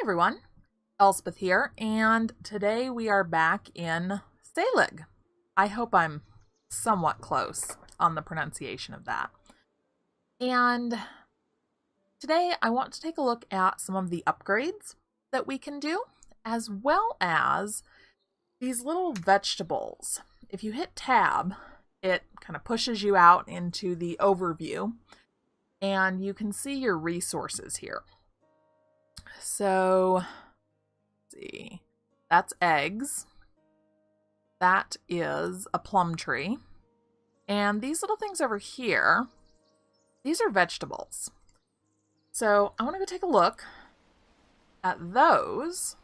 everyone, Elspeth here, and today we are back in Saelig. I hope I'm somewhat close on the pronunciation of that. And today I want to take a look at some of the upgrades that we can do, as well as these little vegetables. If you hit tab, it kind of pushes you out into the overview, and you can see your resources here. So, let's see, that's eggs. That is a plum tree. And these little things over here, these are vegetables. So I want to go take a look at those.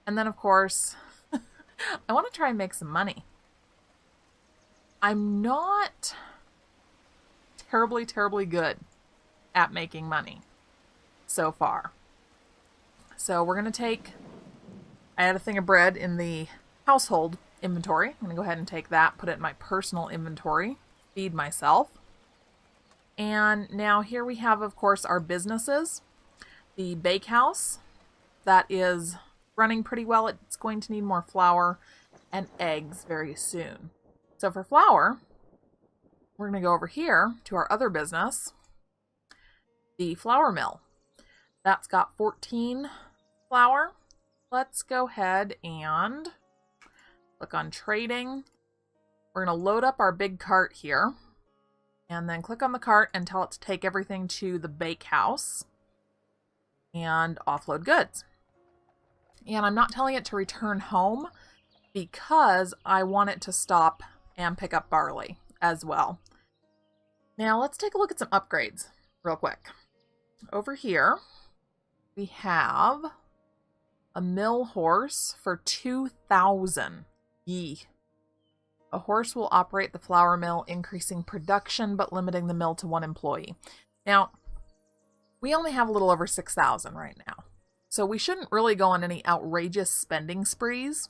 And then, of course, I want to try and make some money. I'm not terribly good at making money so far. So we're going to take, I had a thing of bread in the household inventory. I'm going to go ahead and take that, put it in my personal inventory, feed myself. And now here we have, of course, our businesses. The bakehouse, that is running pretty well. It's going to need more flour and eggs very soon. So for flour, we're going to go over here to our other business, the flour mill. That's got 14 flour. Let's go ahead and click on trading. We're going to load up our big cart here and then click on the cart and tell it to take everything to the bakehouse and offload goods. And I'm not telling it to return home because I want it to stop and pick up barley as well. Now let's take a look at some upgrades real quick. Over here, we have a mill horse for 2,000. Yee. A horse will operate the flour mill, increasing production but limiting the mill to 1 employee. Now, we only have a little over 6,000 right now, so we shouldn't really go on any outrageous spending sprees.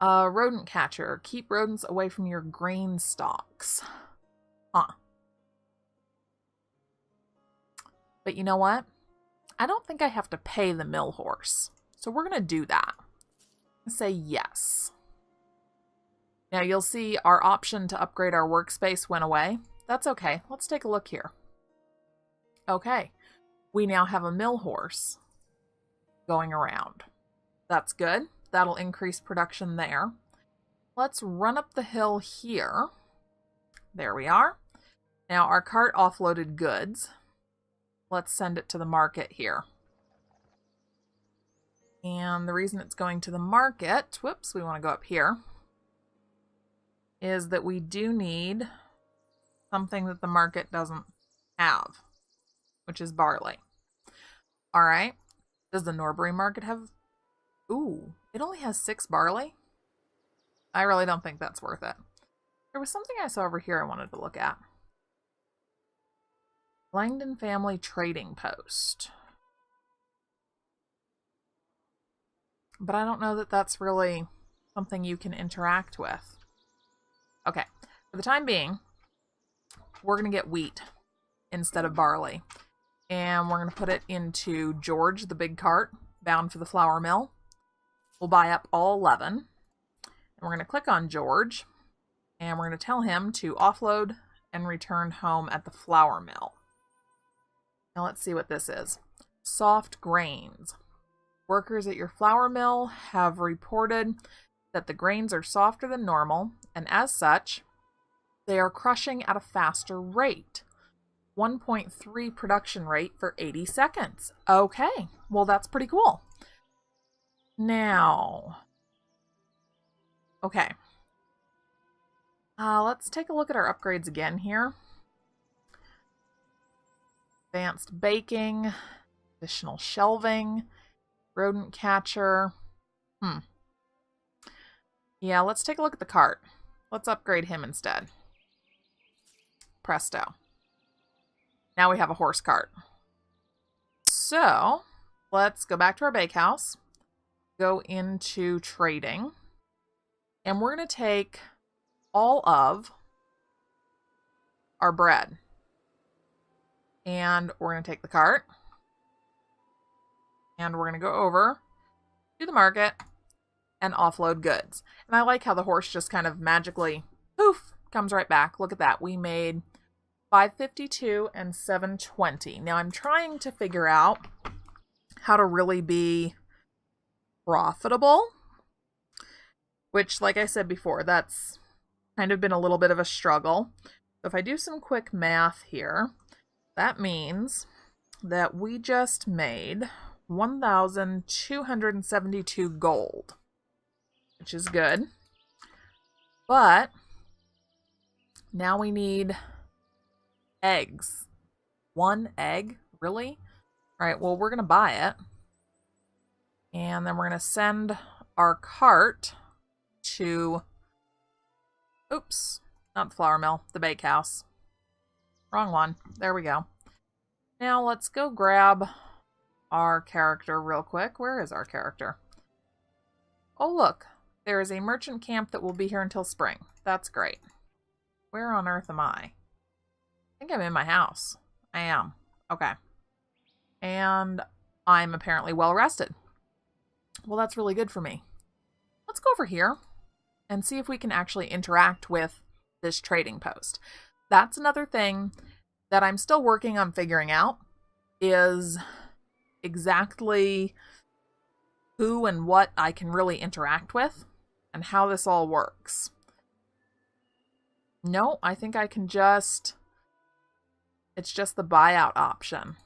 Rodent catcher. Keep rodents away from your grain stalks. Huh. But you know what? I don't think I have to pay the mill horse. So we're going to do that. Say yes. Now you'll see our option to upgrade our workspace went away. That's okay. Let's take a look here. Okay. We now have a mill horse going around. That's good. That'll increase production there. Let's run up the hill here. There we are. Now our cart offloaded goods. Let's send it to the market here. And the reason it's going to the market, whoops, we want to go up here, is that we do need something that the market doesn't have, which is barley. All right. Does the Norbury market have... Ooh, it only has 6 barley? I really don't think that's worth it. There was something I saw over here I wanted to look at. Langdon Family Trading Post. But I don't know that that's really something you can interact with. Okay, for the time being, we're going to get wheat instead of barley. And we're going to put it into George, the big cart, bound for the flour mill. We'll buy up all 11. And we're going to click on George. And we're going to tell him to offload and return home at the flour mill. Now let's see what this is. Soft grains. Workers at your flour mill have reported that the grains are softer than normal, and as such, they are crushing at a faster rate. 1.3 production rate for 80 seconds. Okay, well that's pretty cool. Now, okay. Let's take a look at our upgrades again here. Advanced baking, additional shelving, rodent catcher. Yeah, let's take a look at the cart. Let's upgrade him instead. Presto. Now we have a horse cart. So, let's go back to our bakehouse, go into trading, and we're going to take all of our bread. And we're going to take the cart. And we're going to go over to the market and offload goods. And I like how the horse just kind of magically, poof, comes right back. Look at that. We made 552 and 720. Now I'm trying to figure out how to really be profitable, which, like I said before, that's kind of been a little bit of a struggle. So if I do some quick math here, that means that we just made 1,272 gold, which is good. But now we need eggs. 1 egg? Really? All right, well, we're going to buy it. And then we're going to send our cart to, oops, not the flour mill, the bakehouse. Wrong one. There we go. Now let's go grab our character real quick. Where is our character? Oh, look. There is a merchant camp that will be here until spring. That's great. Where on earth am I? I think I'm in my house. I am. Okay. And I'm apparently well rested. Well, that's really good for me. Let's go over here and see if we can actually interact with this trading post. That's another thing that I'm still working on figuring out, is exactly who and what I can really interact with and how this all works. No, I think I can just, it's just the buyout option.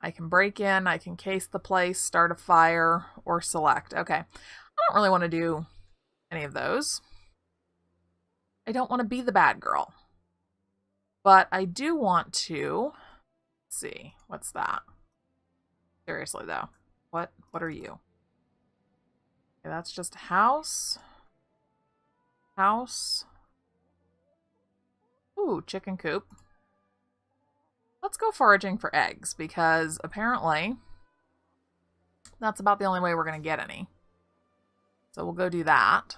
I can break in, I can case the place, start a fire, or select. Okay, I don't really want to do any of those. I don't want to be the bad girl. But I do want to, let's see, what's that? Seriously though, what are you? Okay, that's just a house. House. Ooh, chicken coop. Let's go foraging for eggs, because apparently that's about the only way we're going to get any. So we'll go do that.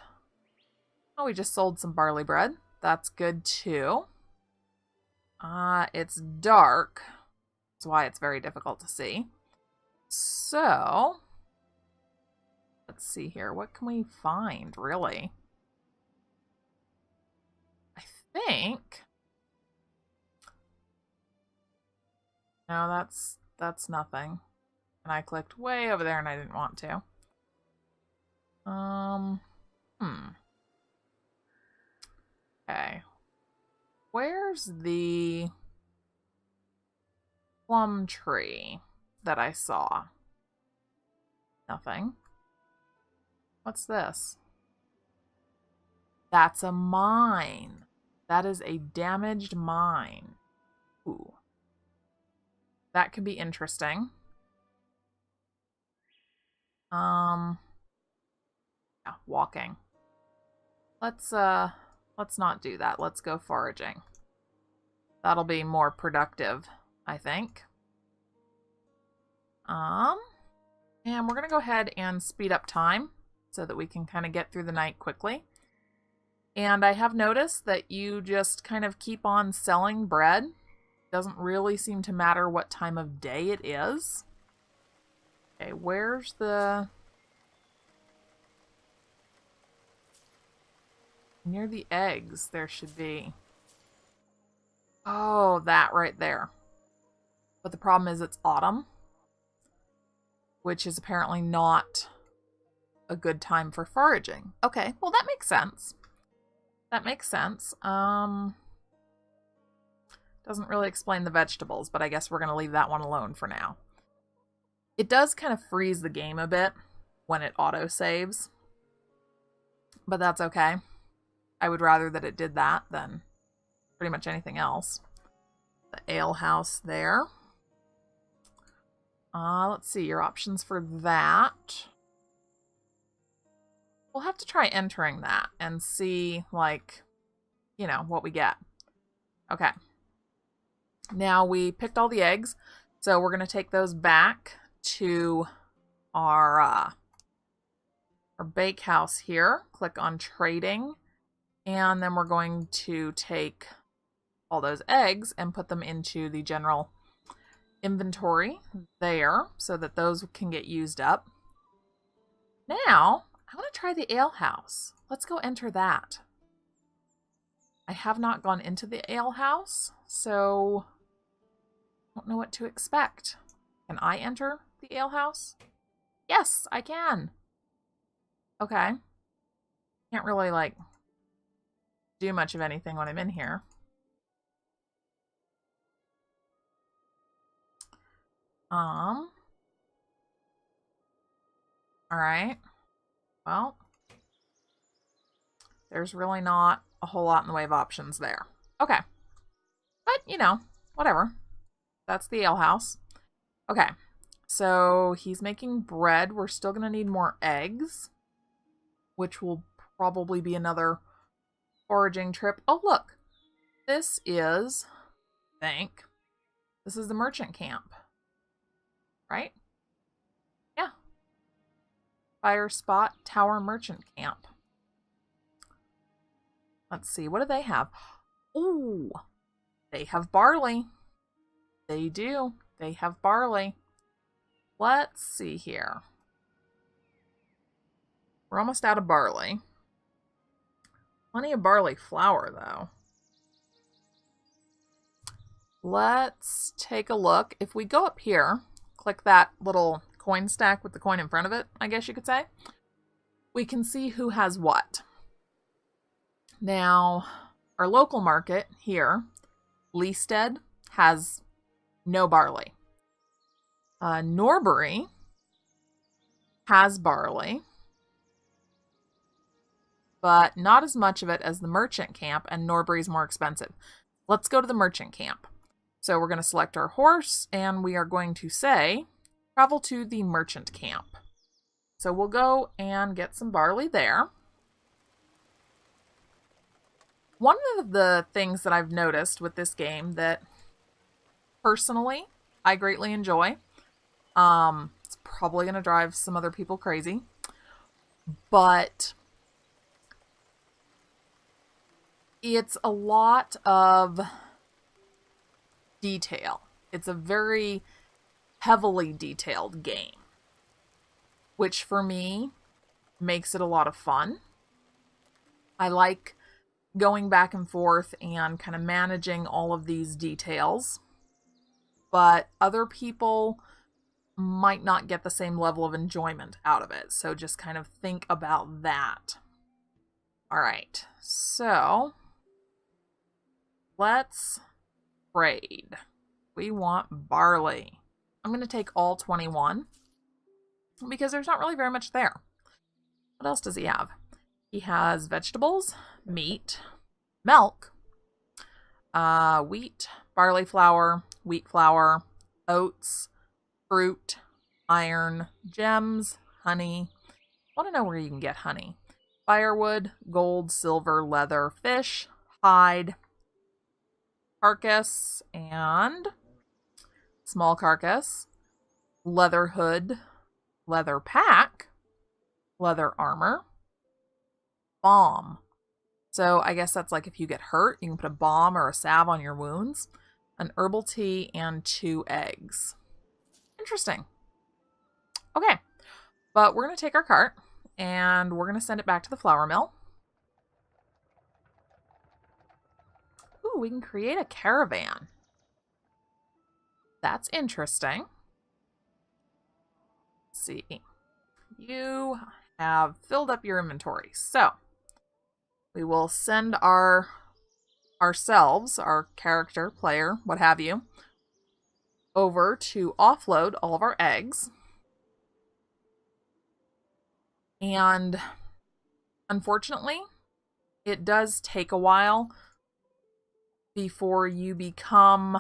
Oh, we just sold some barley bread. That's good too. It's dark. That's why it's very difficult to see. So, let's see here. What can we find, really? I think... No, that's nothing. And I clicked way over there and I didn't want to. Okay. Where's the plum tree that I saw? Nothing. What's this? That's a mine. That is a damaged mine. Ooh. That could be interesting. Yeah, walking. Let's not do that. Let's go foraging. That'll be more productive, I think. And we're gonna go ahead and speed up time so that we can kind of get through the night quickly. And I have noticed that you just kind of keep on selling bread. Doesn't really seem to matter what time of day it is. Okay, where's the... Near the eggs, there should be. Oh, that right there. But the problem is it's autumn, which is apparently not a good time for foraging. Okay, well that makes sense. That makes sense. Doesn't really explain the vegetables, but I guess we're going to leave that one alone for now. It does kind of freeze the game a bit when it auto-saves, but that's okay. I would rather that it did that than pretty much anything else. The ale house there. Let's see, your options for that. We'll have to try entering that and see, like, you know, what we get. Okay. Now we picked all the eggs, so we're going to take those back to our bakehouse here. Click on trading, and then we're going to take all those eggs and put them into the general inventory there so that those can get used up. Now, I want to try the ale house. Let's go enter that. I have not gone into the ale house, so I don't know what to expect. Can I enter the ale house? Yes, I can. Okay. Can't really, like, do much of anything when I'm in here. Alright. Well, there's really not a whole lot in the way of options there. Okay. But, you know, whatever. That's the ale house. Okay. So he's making bread. We're still going to need more eggs, which will probably be another foraging trip. Oh, look. This is, this is the merchant camp. Right? Yeah. Fire Spot Tower Merchant Camp. Let's see. What do they have? Ooh. They have barley. They do. They have barley. Let's see here. We're almost out of barley. Plenty of barley flour, though. Let's take a look. If we go up here, click that little coin stack with the coin in front of it, I guess you could say, we can see who has what. Now, our local market here, Leasted, has no barley. Norbury has barley, but not as much of it as the merchant camp, and Norbury's more expensive. Let's go to the merchant camp. So we're going to select our horse, and we are going to say, travel to the merchant camp. So we'll go and get some barley there. One of the things that I've noticed with this game that personally I greatly enjoy, it's probably going to drive some other people crazy, but it's a lot of detail. It's a very heavily detailed game, which for me makes it a lot of fun. I like going back and forth and kind of managing all of these details, but other people might not get the same level of enjoyment out of it. So just kind of think about that. All right, so let's trade. We want barley. I'm going to take all 21 because there's not really very much there. What else does he have? He has vegetables, meat, milk, wheat, barley flour, wheat flour, oats, fruit, iron, gems, honey. I want to know where you can get honey. Firewood, gold, silver, leather, fish, hide, carcass, and small carcass, leather hood, leather pack, leather armor, balm. So I guess that's like if you get hurt, you can put a balm or a salve on your wounds, an herbal tea, and 2 eggs. Interesting. Okay, but we're going to take our cart and we're going to send it back to the flour mill. Ooh, we can create a caravan. That's interesting. Let's see. You have filled up your inventory. So we will send ourselves, our character, player, what have you, over to offload all of our eggs. And unfortunately, it does take a while before you become,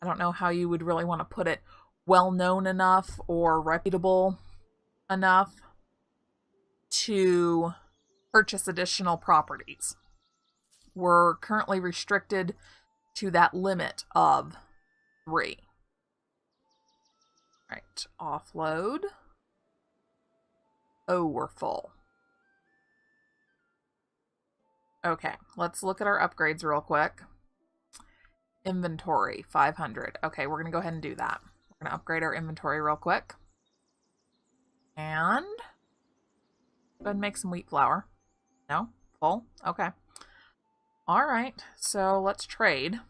I don't know how you would really want to put it, well-known enough or reputable enough to purchase additional properties. We're currently restricted to that limit of 3. All right, offload. Oh, we're full. Okay, let's look at our upgrades real quick. Inventory, 500. Okay, we're going to go ahead and do that. We're going to upgrade our inventory real quick. And go ahead and make some wheat flour. No? Full? Okay. All right, so let's trade.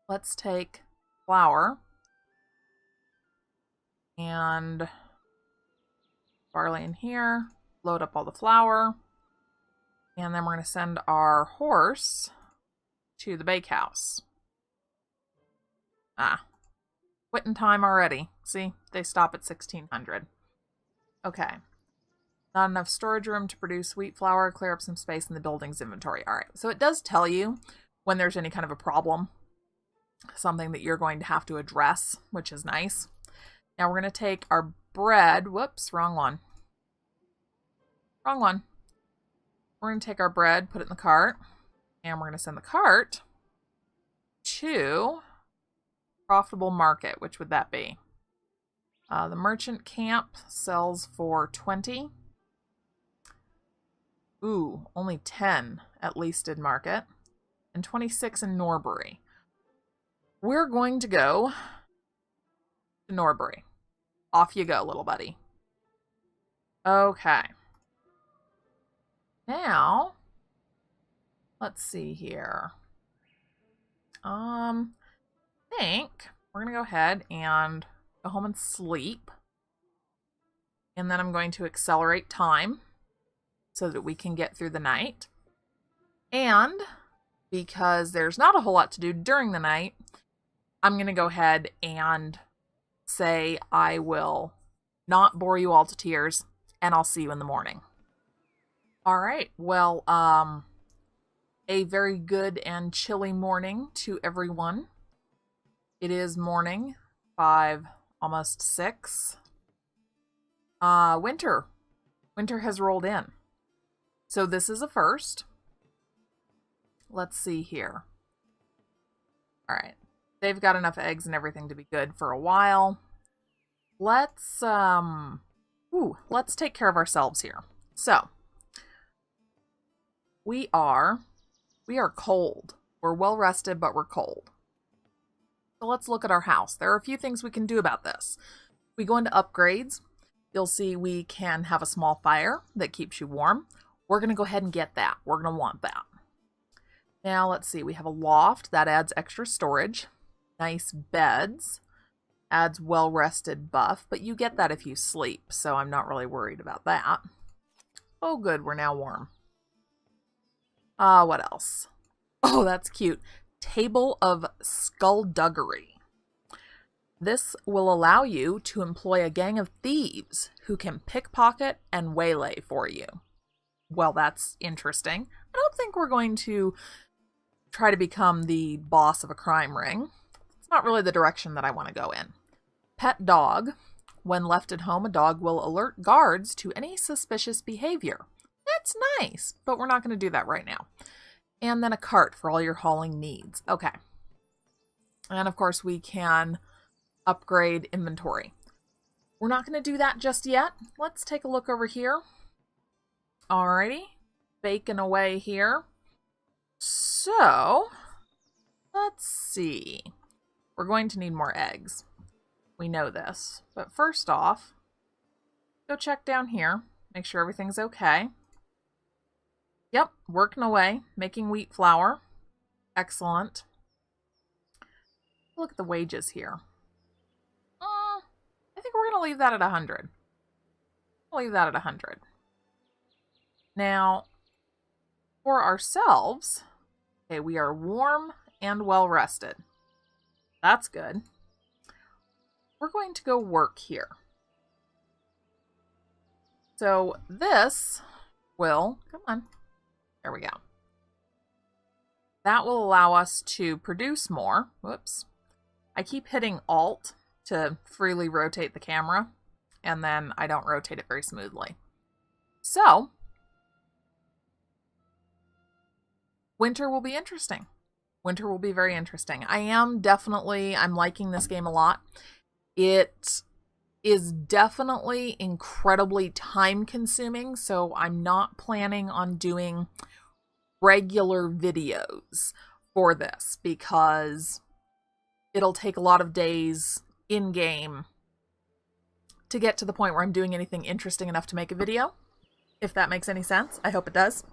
Let's take flour and barley in here. Load up all the flour. And then we're going to send our horse to the bakehouse. Quitting time already. See, they stop at 1600. Okay. Not enough storage room to produce wheat flour. Clear up some space in the building's inventory. All right, so it does tell you when there's any kind of a problem, something that you're going to have to address, which is nice. Now we're going to take our bread. Whoops, wrong one. Wrong one. We're going to take our bread, put it in the cart, and we're going to send the cart to profitable market. Which would that be? The merchant camp sells for 20. Ooh, only 10 at Leasted Market, and 26 in Norbury. We're going to go to Norbury. Off you go, little buddy. Okay. Now, let's see here. I think we're going to go ahead and go home and sleep. And then I'm going to accelerate time so that we can get through the night. And because there's not a whole lot to do during the night, I'm going to go ahead and say I will not bore you all to tears, and I'll see you in the morning. All right, well, a very good and chilly morning to everyone. It is morning, 5, almost 6. Winter has rolled in. So this is a first. Let's see here. All right. They've got enough eggs and everything to be good for a while. Let's take care of ourselves here. So, we are cold. We're well rested, but we're cold. So let's look at our house. There are a few things we can do about this. We go into upgrades. You'll see we can have a small fire that keeps you warm. We're going to go ahead and get that. We're going to want that. Now, let's see. We have a loft. That adds extra storage. Nice beds. Adds well-rested buff. But you get that if you sleep, so I'm not really worried about that. Oh, good. We're now warm. What else? Oh, that's cute. Table of Skullduggery. This will allow you to employ a gang of thieves who can pickpocket and waylay for you. Well, that's interesting. I don't think we're going to try to become the boss of a crime ring. It's not really the direction that I want to go in. Pet dog. When left at home, a dog will alert guards to any suspicious behavior. That's nice, but we're not going to do that right now. And then a cart for all your hauling needs. Okay. And of course, we can upgrade inventory. We're not going to do that just yet. Let's take a look over here. Alrighty. Baking away here. So, let's see. We're going to need more eggs. We know this. But first off, go check down here. Make sure everything's okay. Yep, working away. Making wheat flour. Excellent. Look at the wages here. I think we're going to leave that at 100. We'll leave that at 100. Now, for ourselves, okay, we are warm and well rested. That's good. We're going to go work here. So this will, come on, there we go. That will allow us to produce more. Whoops. I keep hitting Alt to freely rotate the camera, and then I don't rotate it very smoothly. So, winter will be interesting. Winter will be very interesting. I'm liking this game a lot. It is definitely incredibly time consuming, so I'm not planning on doing regular videos for this because it'll take a lot of days in game to get to the point where I'm doing anything interesting enough to make a video, if that makes any sense. I hope it does.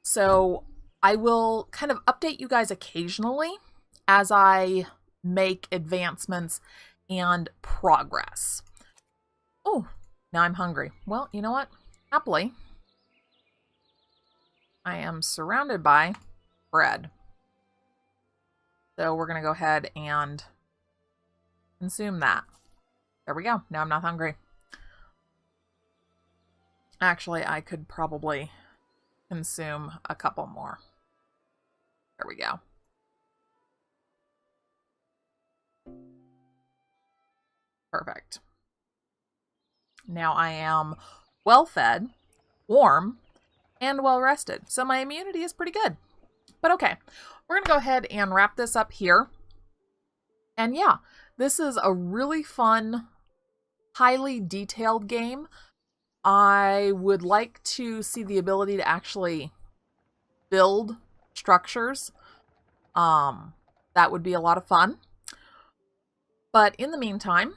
So I will kind of update you guys occasionally as I make advancements and progress. Oh, now I'm hungry. Well, you know what? Happily, I am surrounded by bread. So we're going to go ahead and consume that. There we go. Now I'm not hungry. Actually, I could probably consume a couple more. There we go. Perfect. Now I am well fed, warm, and well rested. So my immunity is pretty good. But okay, we're going to go ahead and wrap this up here. And yeah, this is a really fun, highly detailed game. I would like to see the ability to actually build structures. That would be a lot of fun. But in the meantime,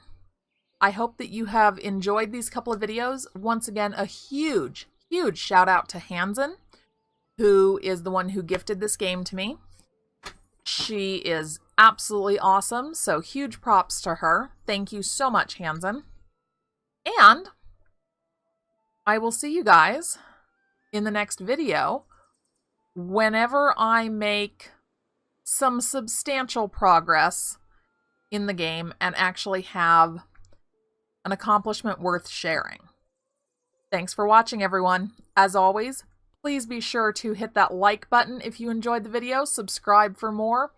I hope that you have enjoyed these couple of videos. Once again, a huge, huge shout out to Hansen, who is the one who gifted this game to me. She is absolutely awesome, so huge props to her. Thank you so much, Hansen. And I will see you guys in the next video whenever I make some substantial progress in the game and actually have an accomplishment worth sharing. Thanks for watching, everyone. As always, please be sure to hit that like button if you enjoyed the video, subscribe for more,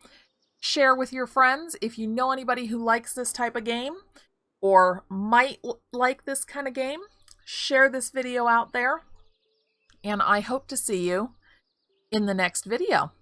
share with your friends if you know anybody who likes this type of game or might like this kind of game. Share this video out there, and I hope to see you in the next video.